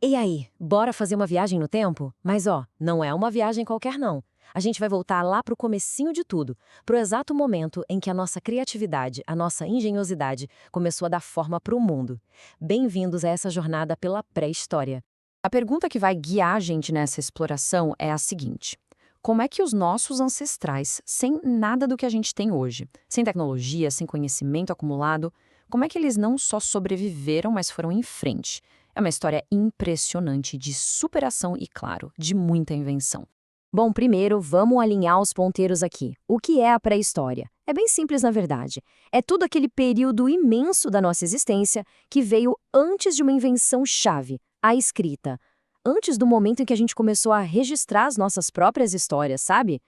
E aí, bora fazer uma viagem no tempo? Mas ó, não é uma viagem qualquer não. A gente vai voltar lá pro comecinho de tudo, pro exato momento em que a nossa criatividade, a nossa engenhosidade começou a dar forma pro mundo. Bem-vindos a essa jornada pela pré-história. A pergunta que vai guiar a gente nessa exploração é a seguinte: como é que os nossos ancestrais, sem nada do que a gente tem hoje, sem tecnologia, sem conhecimento acumulado, como é que eles não só sobreviveram, mas foram em frente? É uma história impressionante de superação e, claro, de muita invenção. Bom, primeiro, vamos alinhar os ponteiros aqui. O que é a pré-história? É bem simples, na verdade. É tudo aquele período imenso da nossa existência que veio antes de uma invenção-chave, a escrita. Antes do momento em que a gente começou a registrar as nossas próprias histórias, sabe?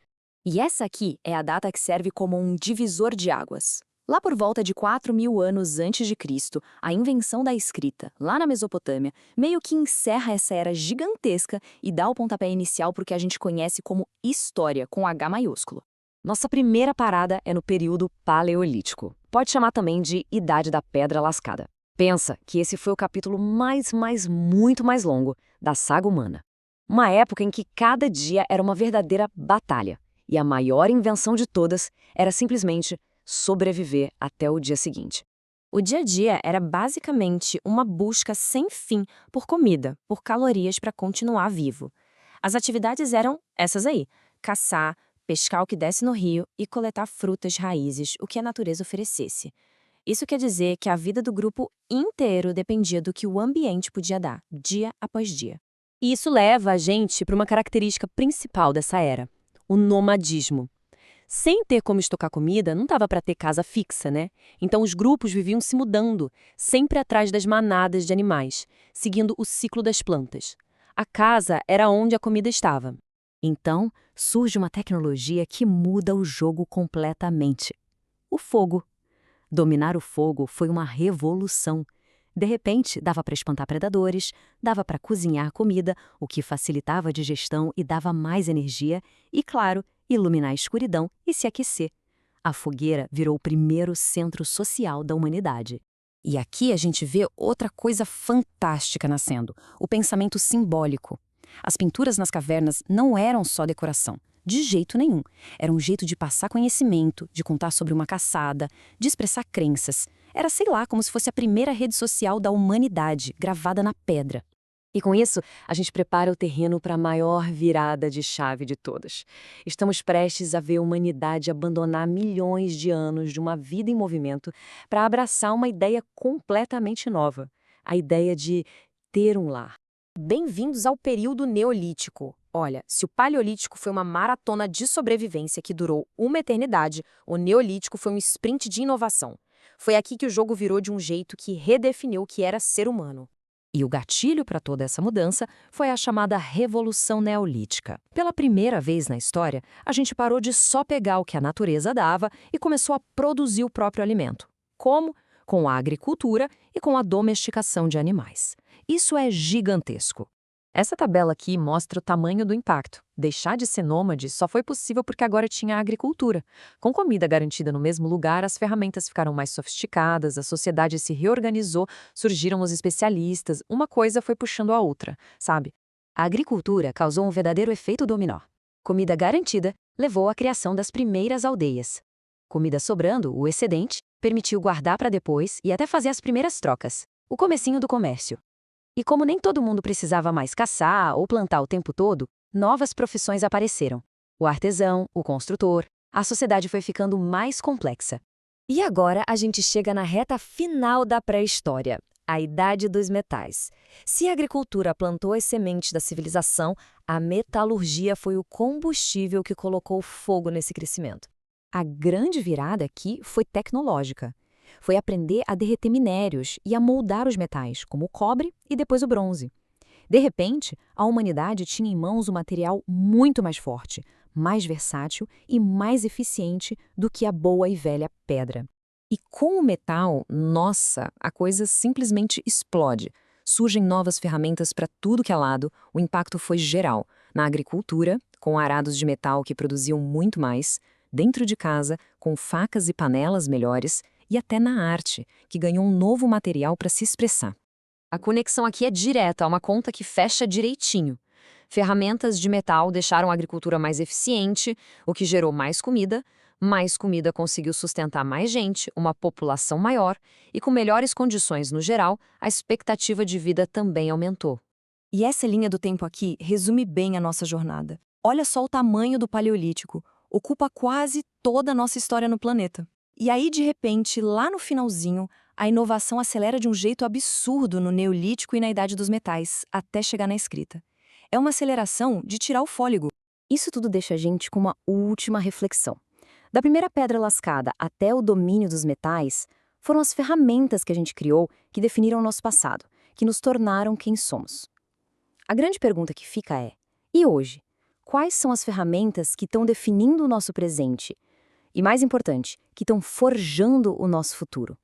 E essa aqui é a data que serve como um divisor de águas. Lá por volta de 4.000 anos antes de Cristo, a invenção da escrita, lá na Mesopotâmia, meio que encerra essa era gigantesca e dá o pontapé inicial para o que a gente conhece como história, com H maiúsculo. Nossa primeira parada é no período Paleolítico. Pode chamar também de Idade da Pedra Lascada. Pensa que esse foi o capítulo muito mais longo da saga humana. Uma época em que cada dia era uma verdadeira batalha. E a maior invenção de todas era simplesmente sobreviver até o dia seguinte. O dia a dia era basicamente uma busca sem fim por comida, por calorias para continuar vivo. As atividades eram essas aí: caçar, pescar o que desce no rio e coletar frutas, raízes, o que a natureza oferecesse. Isso quer dizer que a vida do grupo inteiro dependia do que o ambiente podia dar, dia após dia. E isso leva a gente para uma característica principal dessa era: o nomadismo. Sem ter como estocar comida, não dava para ter casa fixa, né? Então os grupos viviam se mudando, sempre atrás das manadas de animais, seguindo o ciclo das plantas. A casa era onde a comida estava. Então surge uma tecnologia que muda o jogo completamente: o fogo. Dominar o fogo foi uma revolução. De repente, dava para espantar predadores, dava para cozinhar comida, o que facilitava a digestão e dava mais energia, e, claro, iluminar a escuridão e se aquecer. A fogueira virou o primeiro centro social da humanidade. E aqui a gente vê outra coisa fantástica nascendo: o pensamento simbólico. As pinturas nas cavernas não eram só decoração. De jeito nenhum. Era um jeito de passar conhecimento, de contar sobre uma caçada, de expressar crenças. Era, sei lá, como se fosse a primeira rede social da humanidade, gravada na pedra. E com isso, a gente prepara o terreno para a maior virada de chave de todas. Estamos prestes a ver a humanidade abandonar milhões de anos de uma vida em movimento para abraçar uma ideia completamente nova: a ideia de ter um lar. Bem-vindos ao período neolítico. Olha, se o paleolítico foi uma maratona de sobrevivência que durou uma eternidade, o neolítico foi um sprint de inovação. Foi aqui que o jogo virou de um jeito que redefiniu o que era ser humano. E o gatilho para toda essa mudança foi a chamada Revolução Neolítica. Pela primeira vez na história, a gente parou de só pegar o que a natureza dava e começou a produzir o próprio alimento. Como? Com a agricultura e com a domesticação de animais. Isso é gigantesco. Essa tabela aqui mostra o tamanho do impacto. Deixar de ser nômade só foi possível porque agora tinha a agricultura. Com comida garantida no mesmo lugar, as ferramentas ficaram mais sofisticadas, a sociedade se reorganizou, surgiram os especialistas, uma coisa foi puxando a outra, sabe? A agricultura causou um verdadeiro efeito dominó. Comida garantida levou à criação das primeiras aldeias. Comida sobrando, o excedente, permitiu guardar para depois e até fazer as primeiras trocas. O comecinho do comércio. E como nem todo mundo precisava mais caçar ou plantar o tempo todo, novas profissões apareceram. O artesão, o construtor, a sociedade foi ficando mais complexa. E agora a gente chega na reta final da pré-história, a Idade dos Metais. Se a agricultura plantou as sementes da civilização, a metalurgia foi o combustível que colocou fogo nesse crescimento. A grande virada aqui foi tecnológica. Foi aprender a derreter minérios e a moldar os metais, como o cobre e depois o bronze. De repente, a humanidade tinha em mãos um material muito mais forte, mais versátil e mais eficiente do que a boa e velha pedra. E com o metal, nossa, a coisa simplesmente explode. Surgem novas ferramentas para tudo que é lado, o impacto foi geral. Na agricultura, com arados de metal que produziam muito mais; dentro de casa, com facas e panelas melhores; e até na arte, que ganhou um novo material para se expressar. A conexão aqui é direta, é uma conta que fecha direitinho. Ferramentas de metal deixaram a agricultura mais eficiente, o que gerou mais comida conseguiu sustentar mais gente, uma população maior, e com melhores condições no geral, a expectativa de vida também aumentou. E essa linha do tempo aqui resume bem a nossa jornada. Olha só o tamanho do Paleolítico. Ocupa quase toda a nossa história no planeta. E aí, de repente, lá no finalzinho, a inovação acelera de um jeito absurdo no Neolítico e na Idade dos Metais, até chegar na escrita. É uma aceleração de tirar o fôlego. Isso tudo deixa a gente com uma última reflexão. Da primeira pedra lascada até o domínio dos metais, foram as ferramentas que a gente criou que definiram o nosso passado, que nos tornaram quem somos. A grande pergunta que fica é: e hoje? Quais são as ferramentas que estão definindo o nosso presente? E mais importante, que estão forjando o nosso futuro?